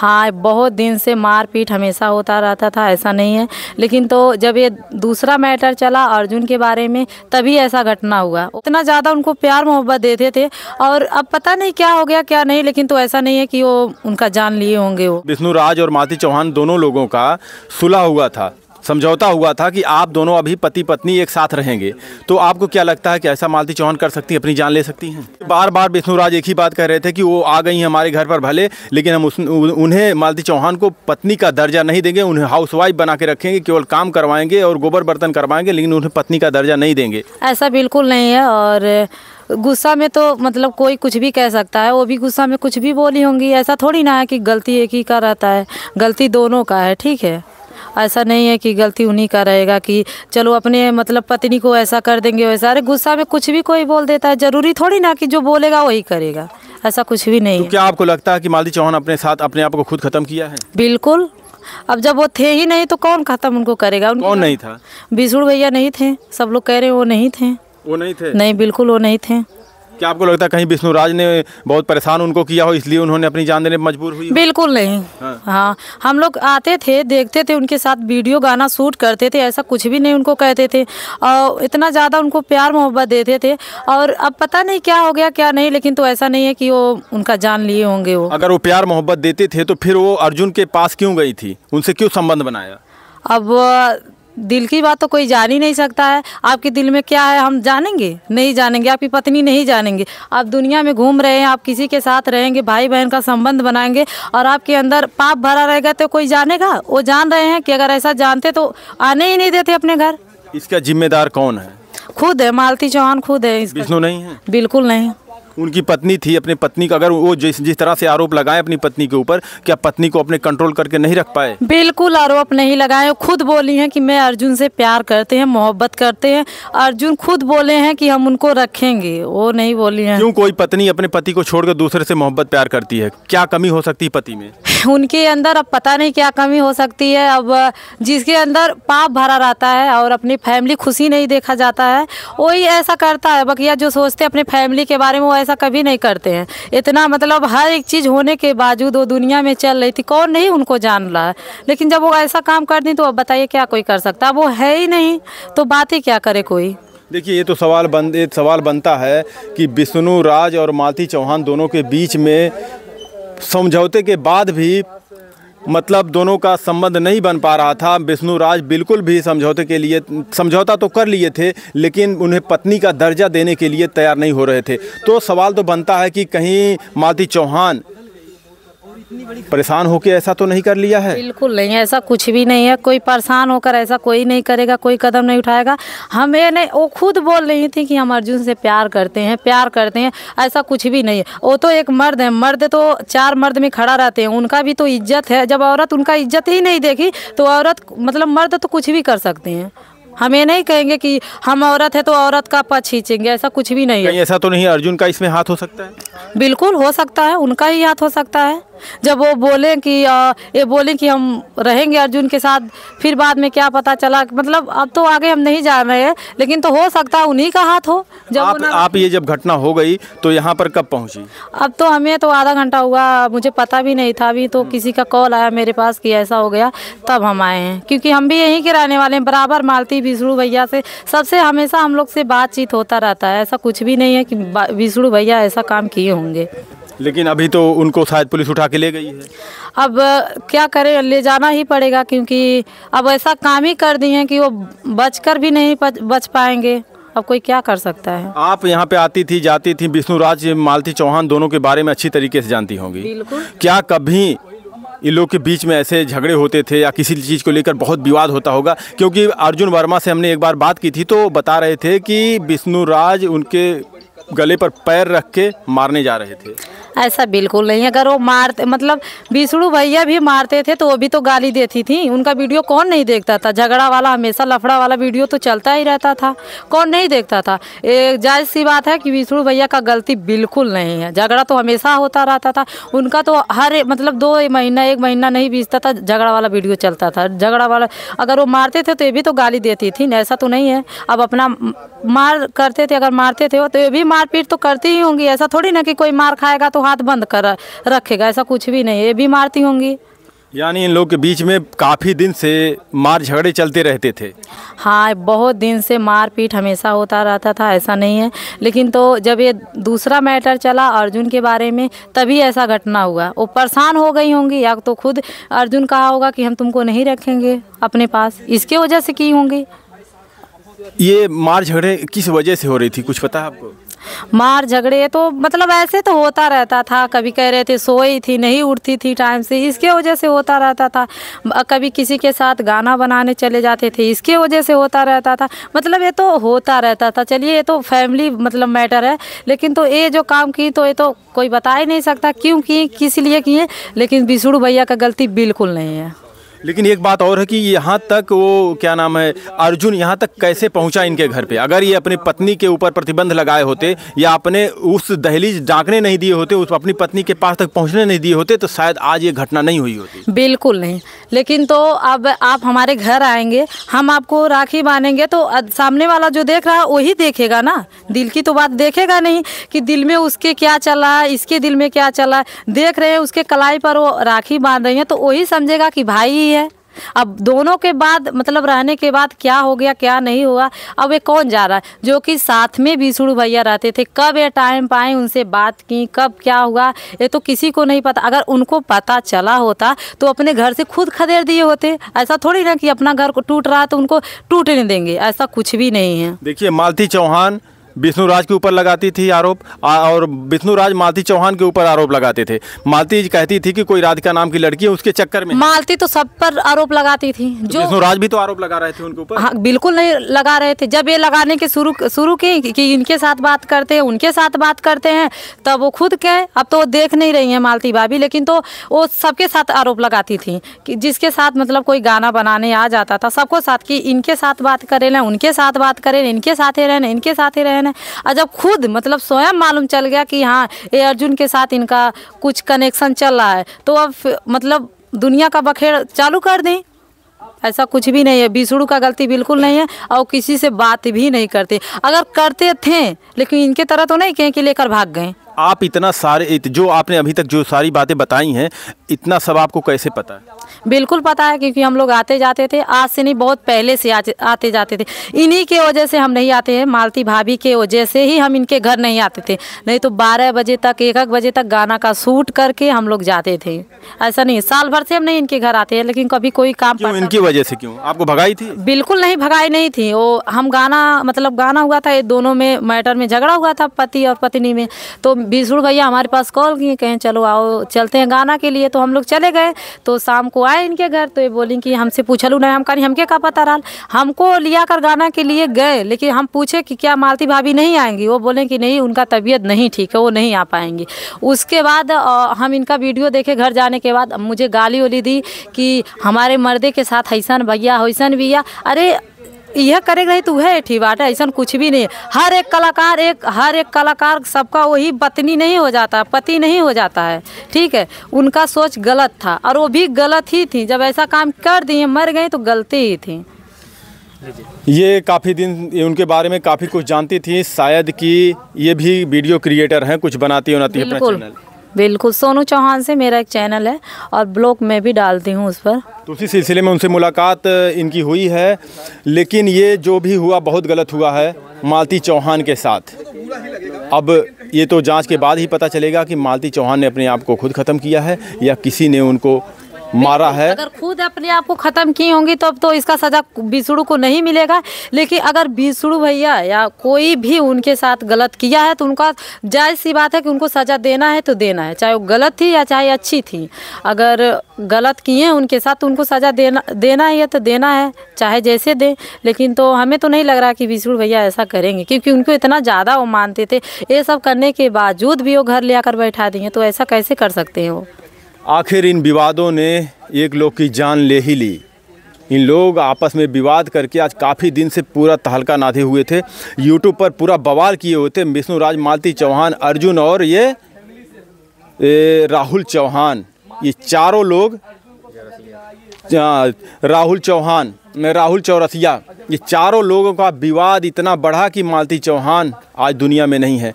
हाँ, बहुत दिन से मारपीट हमेशा होता रहता था, ऐसा नहीं है। लेकिन तो जब ये दूसरा मैटर चला अर्जुन के बारे में, तभी ऐसा घटना हुआ। उतना ज़्यादा उनको प्यार मोहब्बत देते थे, और अब पता नहीं क्या हो गया क्या नहीं, लेकिन तो ऐसा नहीं है कि वो उनका जान लिए होंगे। वो विष्णु राज और मालती चौहान दोनों लोगों का सुलह हुआ था, समझौता हुआ था कि आप दोनों अभी पति पत्नी एक साथ रहेंगे। तो आपको क्या लगता है कि ऐसा मालती चौहान कर सकती हैं, अपनी जान ले सकती हैं? बार बार विष्णु राज एक ही बात कह रहे थे कि वो आ गई हैं हमारे घर पर भले, लेकिन हम उन्हें मालती चौहान को पत्नी का दर्जा नहीं देंगे, उन्हें हाउसवाइफ बना के रखेंगे, केवल काम करवाएंगे और गोबर बर्तन करवाएंगे, लेकिन उन्हें पत्नी का दर्जा नहीं देंगे। ऐसा बिल्कुल नहीं है। और गुस्सा में तो मतलब कोई कुछ भी कह सकता है, वो भी गुस्सा में कुछ भी बोली होंगी। ऐसा थोड़ी ना है कि गलती एक ही का रहता है, गलती दोनों का है, ठीक है। ऐसा नहीं है कि गलती उन्हीं का रहेगा कि चलो अपने मतलब पत्नी को ऐसा कर देंगे वैसा। अरे गुस्सा में कुछ भी कोई बोल देता है, ज़रूरी थोड़ी ना कि जो बोलेगा वही करेगा, ऐसा कुछ भी नहीं तो है। क्या आपको लगता है कि मालती चौहान अपने साथ अपने आप को खुद खत्म किया है? बिल्कुल। अब जब वो थे ही नहीं तो कौन खत्म उनको करेगा? कौन नहीं था? विष्णु भैया नहीं थे, सब लोग कह रहे हैं वो नहीं थे। वो नहीं थे? नहीं, बिल्कुल वो नहीं थे। क्या आपको लगता है कहीं विष्णु राज ने बहुत परेशान उनको किया हो, इसलिए उन्होंने अपनी जान देने पर मजबूर हुई? बिल्कुल नहीं। हाँ, हम लोग आते थे, देखते थे, उनके साथ वीडियो गाना शूट करते थे, ऐसा कुछ भी नहीं उनको कहते थे, और इतना ज़्यादा उनको प्यार मोहब्बत देते थे। और अब पता नहीं क्या हो गया क्या नहीं, लेकिन तो ऐसा नहीं है कि वो उनका जान लिए होंगे। वो अगर वो प्यार मोहब्बत देते थे तो फिर वो अर्जुन के पास क्यों गई थी, उनसे क्यों संबंध बनाया? अब दिल की बात तो कोई जान ही नहीं सकता है। आपके दिल में क्या है हम जानेंगे? नहीं जानेंगे। आपकी पत्नी नहीं जानेंगे। आप दुनिया में घूम रहे हैं, आप किसी के साथ रहेंगे, भाई बहन का संबंध बनाएंगे, और आपके अंदर पाप भरा रहेगा तो कोई जानेगा? वो जान रहे हैं कि अगर ऐसा जानते तो आने ही नहीं देते अपने घर। इसका जिम्मेदार कौन है? खुद है, मालती चौहान खुद है। विष्णु नहीं है? बिल्कुल नहीं। उनकी पत्नी थी, अपनी पत्नी का अगर वो जिस तरह से आरोप लगाए अपनी पत्नी के ऊपर, क्या पत्नी को अपने कंट्रोल करके नहीं रख पाए? बिल्कुल आरोप नहीं लगाए। खुद बोली हैं कि मैं अर्जुन से प्यार करते हैं, मोहब्बत करते हैं। अर्जुन खुद बोले हैं कि हम उनको रखेंगे, वो नहीं बोली हैं। क्यों कोई पत्नी अपने पति को छोड़कर दूसरे से मोहब्बत प्यार करती है? क्या कमी हो सकती है पति में? उनके अंदर अब पता नहीं क्या कमी हो सकती है। अब जिसके अंदर पाप भरा रहता है और अपनी फैमिली खुशी नहीं देखा जाता है, वही ऐसा करता है। बकिया जो सोचते हैं अपने फैमिली के बारे में, वो ऐसा कभी नहीं करते हैं। इतना मतलब हर एक चीज़ होने के बावजूद वो दुनिया में चल रही थी, कौन नहीं उनको जान रहा है। लेकिन जब वो ऐसा काम कर दी तो अब बताइए क्या कोई कर सकता है? वो है ही नहीं, तो बात ही क्या करे कोई। देखिए, ये तो सवाल बनता है कि विष्णु राज और मालती चौहान दोनों के बीच में समझौते के बाद भी मतलब दोनों का संबंध नहीं बन पा रहा था। विष्णु राज बिल्कुल भी समझौते के लिए समझौता तो कर लिए थे, लेकिन उन्हें पत्नी का दर्जा देने के लिए तैयार नहीं हो रहे थे। तो सवाल तो बनता है कि कहीं मालती चौहान परेशान होकर ऐसा तो नहीं कर लिया है? बिल्कुल नहीं, ऐसा कुछ भी नहीं है। कोई परेशान होकर ऐसा कोई नहीं करेगा, कोई कदम नहीं उठाएगा। हमें नहीं, वो खुद बोल रही थी कि हम अर्जुन से प्यार करते हैं, ऐसा कुछ भी नहीं है। वो तो एक मर्द है, मर्द तो चार मर्द में खड़ा रहते हैं, उनका भी तो इज्जत है। जब औरत उनका इज्जत ही नहीं देखी तो औरत मतलब मर्द तो कुछ भी कर सकते हैं। हमें नहीं कहेंगे कि हम औरत है तो औरत का पक्ष खींचेंगे, ऐसा कुछ भी नहीं है। ऐसा तो नहीं अर्जुन का इसमें हाथ हो सकता है? बिल्कुल हो सकता है, उनका ही हाथ हो सकता है। जब वो बोले कि ये बोले कि हम रहेंगे अर्जुन के साथ, फिर बाद में क्या पता चला, मतलब अब तो आगे हम नहीं जान रहे हैं, लेकिन तो हो सकता है उन्हीं का हाथ हो। जब आप ये जब घटना हो गई तो यहाँ पर कब पहुँची? अब तो हमें तो आधा घंटा हुआ, मुझे पता भी नहीं था। अभी तो किसी का कॉल आया मेरे पास कि ऐसा हो गया, तब हम आए हैं। क्योंकि हम भी यहीं के रहने वाले हैं, बराबर मालती विष्णु भैया से सबसे हमेशा हम लोग से बातचीत होता रहता है। ऐसा कुछ भी नहीं है कि विष्णु भैया ऐसा काम किए होंगे। लेकिन अभी तो उनको शायद पुलिस उठा के ले गई है। अब क्या करें, ले जाना ही पड़ेगा, क्योंकि अब ऐसा काम ही कर दिए हैं कि वो बचकर भी नहीं बच पाएंगे। अब कोई क्या कर सकता है। आप यहाँ पे आती थी जाती थी, विष्णु राज मालती चौहान दोनों के बारे में अच्छी तरीके से जानती होंगी। बिल्कुल। क्या कभी इन लोग के बीच में ऐसे झगड़े होते थे या किसी चीज़ को लेकर बहुत विवाद होता होगा? क्योंकि अर्जुन वर्मा से हमने एक बार बात की थी तो बता रहे थे कि विष्णु राज उनके गले पर पैर रख के मारने जा रहे थे। ऐसा बिल्कुल नहीं है। अगर वो मारते मतलब विष्णु भैया भी मारते थे तो वो भी तो गाली देती थी। उनका वीडियो कौन नहीं देखता था? झगड़ा वाला, हमेशा लफड़ा वाला वीडियो तो चलता ही रहता था, कौन नहीं देखता था? एक जायज़ सी बात है कि विष्णु भैया का गलती बिल्कुल नहीं है। झगड़ा तो हमेशा होता रहता था उनका, तो हर मतलब 2 महीना 1 महीना नहीं बीतता था, झगड़ा वाला वीडियो चलता था। झगड़ा वाला अगर वो मारते थे तो ये भी तो गाली देती थी, ऐसा तो नहीं है। अब अपना मार करते थे, अगर मारते थे तो ये भी मारपीट तो करती ही होंगी। ऐसा थोड़ी ना कि कोई मार खाएगा तो तो हाथ बंद कर रखेगा, ऐसा कुछ भी नहीं है, ये भी मारती होंगी। यानी इन लोग के बीच में काफ़ी दिन से मार झगड़े चलते रहते थे। हाँ, बहुत दिन से मारपीट हमेशा होता रहता था, ऐसा नहीं है। लेकिन तो जब ये दूसरा मैटर चला अर्जुन के बारे में, तभी ऐसा घटना हुआ। वो परेशान हो गई होंगी, या तो खुद अर्जुन कहा होगा कि हम तुमको नहीं रखेंगे अपने पास, इसके वजह से की होंगी। ये मार झगड़े किस वजह से हो रही थी, कुछ पता है आपको? मार झगड़े तो मतलब ऐसे तो होता रहता था, कभी कह रहे थे सोई थी नहीं उठती थी टाइम से, इसके वजह से होता रहता था। कभी किसी के साथ गाना बनाने चले जाते थे, इसके वजह से होता रहता था। मतलब ये तो होता रहता था। चलिए, ये तो फैमिली मतलब मैटर है, लेकिन तो ये जो काम की तो ये तो कोई बता ही नहीं सकता क्यों किए, किस लिए किए। लेकिन बिसुड़ू भैया का गलती बिल्कुल नहीं है। लेकिन एक बात और है कि यहाँ तक वो क्या नाम है अर्जुन यहाँ तक कैसे पहुँचा इनके घर पे? अगर ये अपनी पत्नी के ऊपर प्रतिबंध लगाए होते या अपने उस दहलीज डांकने नहीं दिए होते, उस अपनी पत्नी के पास तक पहुँचने नहीं दिए होते, तो शायद आज ये घटना नहीं हुई होती। बिल्कुल नहीं। लेकिन तो अब आप हमारे घर आएंगे, हम आपको राखी बांधेंगे, तो सामने वाला जो देख रहा है वही देखेगा ना, दिल की तो बात देखेगा नहीं कि दिल में उसके क्या चला है, इसके दिल में क्या चला। देख रहे हैं उसके कलाई पर वो राखी बांध रही है, तो वही समझेगा कि भाई ही है। अब दोनों के बाद मतलब रहने के बाद क्या हो गया क्या नहीं हुआ, अब ये कौन जा रहा है? जो कि साथ में बिसुड़ू भैया रहते थे, कब ये टाइम पाए उनसे बात की, कब क्या हुआ, ये तो किसी को नहीं पता। अगर उनको पता चला होता तो अपने घर से खुद खदेड़ दिए होते। ऐसा थोड़ी ना कि अपना घर को टूट रहा है तो उनको टूटने देंगे, ऐसा कुछ भी नहीं है। देखिए, मालती चौहान विष्णु राज के ऊपर लगाती थी आरोप, और विष्णु राज मालती चौहान के ऊपर आरोप लगाते थे। मालती कहती थी कि कोई राधिका नाम की लड़की है, उसके चक्कर में। मालती तो सब पर आरोप लगाती थी। जो विष्णु राज भी तो आरोप लगा रहे थे उनके ऊपर। हाँ, बिल्कुल नहीं लगा रहे थे। जब ये लगाने के शुरू की कि इनके साथ बात करते हैं, उनके साथ बात करते हैं, तब वो खुद कहे। अब तो देख नहीं रही है मालती भाभी, लेकिन तो वो सबके साथ आरोप लगाती थी कि जिसके साथ मतलब कोई गाना बनाने आ जाता था, सबको साथ कि इनके साथ बात करें ना, उनके साथ बात करें, इनके साथ ही रहना, इनके साथ ही रहना। और जब खुद मतलब स्वयं मालूम चल गया कि हाँ ये अर्जुन के साथ इनका कुछ कनेक्शन चल रहा है, तो अब मतलब दुनिया का बखेड़ चालू कर दें। ऐसा कुछ भी नहीं है, बिसुड़ू का गलती बिल्कुल नहीं है, और किसी से बात भी नहीं करते। अगर करते थे लेकिन इनके तरह तो नहीं कहें कि लेकर भाग गए। आप इतना सारे जो आपने अभी तक जो सारी बातें बताई हैं, इतना सब आपको कैसे पता है? बिल्कुल पता है, क्योंकि हम लोग आते जाते थे, आज से नहीं बहुत पहले से आते जाते थे। इन्हीं के वजह से हम नहीं आते हैं, मालती भाभी के वजह से ही हम इनके घर नहीं आते थे। नहीं तो 12 बजे तक 1-1 बजे तक गाना का शूट करके हम लोग जाते थे। ऐसा नहीं, साल भर से हम नहीं इनके घर आते हैं, लेकिन कभी कोई काम क्यों? इनकी वजह से क्यों? आपको भगाई थी? बिल्कुल नहीं, भगाई नहीं थी। वो हम गाना मतलब गाना हुआ था, ये दोनों में मैटर में झगड़ा हुआ था पति और पत्नी में। तो बिसुड़ू भैया हमारे पास कॉल किए, कहें चलो आओ चलते हैं गाना के लिए। तो हम लोग चले गए। तो शाम को आए इनके घर, तो ये बोली कि हमसे पूछलू नहीं। हम कहीं हमके का पता रहा, हमको लिया कर गाना के लिए गए, लेकिन हम पूछे कि क्या मालती भाभी नहीं आएंगी? वो बोले कि नहीं, उनका तबीयत नहीं ठीक है, वो नहीं आ पाएंगी। उसके बाद हम इनका वीडियो देखे, घर जाने के बाद मुझे गाली वाली दी कि हमारे मर्दे के साथ ऐसन भैया वैसन भैया। अरे यह करे रही तू है ठीक बात है, ऐसा कुछ भी नहीं। हर एक कलाकार सबका वही पत्नी नहीं हो जाता, पति नहीं हो जाता है, ठीक है। उनका सोच गलत था, और वो भी गलत ही थी। जब ऐसा काम कर दिए, मर गई, तो गलती ही थी। ये काफ़ी दिन उनके बारे में काफ़ी कुछ जानती थी, शायद कि ये भी वीडियो क्रिएटर हैं, कुछ बनाती है अपना चैनल। बिल्कुल, सोनू चौहान से मेरा एक चैनल है, और ब्लॉग में भी डालती हूँ उस पर। तो उसी सिलसिले में उनसे मुलाकात इनकी हुई है। लेकिन ये जो भी हुआ बहुत गलत हुआ है मालती चौहान के साथ। अब ये तो जांच के बाद ही पता चलेगा कि मालती चौहान ने अपने आप को खुद ख़त्म किया है या किसी ने उनको मारा है। अगर खुद अपने आप को ख़त्म की होंगी तो अब तो इसका सज़ा बिसुड़ू को नहीं मिलेगा। लेकिन अगर बिसुड़ू भैया या कोई भी उनके साथ गलत किया है, तो उनका जायज़ सी बात है कि उनको सज़ा देना है तो देना है, चाहे वो गलत थी या चाहे अच्छी थी। अगर गलत किए हैं उनके साथ तो उनको सज़ा देना ही है तो देना है, चाहे जैसे दें। लेकिन तो हमें तो नहीं लग रहा कि बिसुड़ू भैया ऐसा करेंगे, क्योंकि उनको इतना ज़्यादा वो मानते थे। ये सब करने के बावजूद भी वो घर ले आकर बैठा दिए, तो ऐसा कैसे कर सकते हैं वो? आखिर इन विवादों ने एक लोग की जान ले ही ली। इन लोग आपस में विवाद करके आज काफ़ी दिन से पूरा तहलका नाधे हुए थे, यूट्यूब पर पूरा बवाल किए हुए थे। विष्णु राज, मालती चौहान, अर्जुन और ये राहुल चौहान, ये चारों लोग, राहुल चौहान, राहुल चौरसिया, ये चारों लोगों का विवाद इतना बढ़ा कि मालती चौहान आज दुनिया में नहीं है।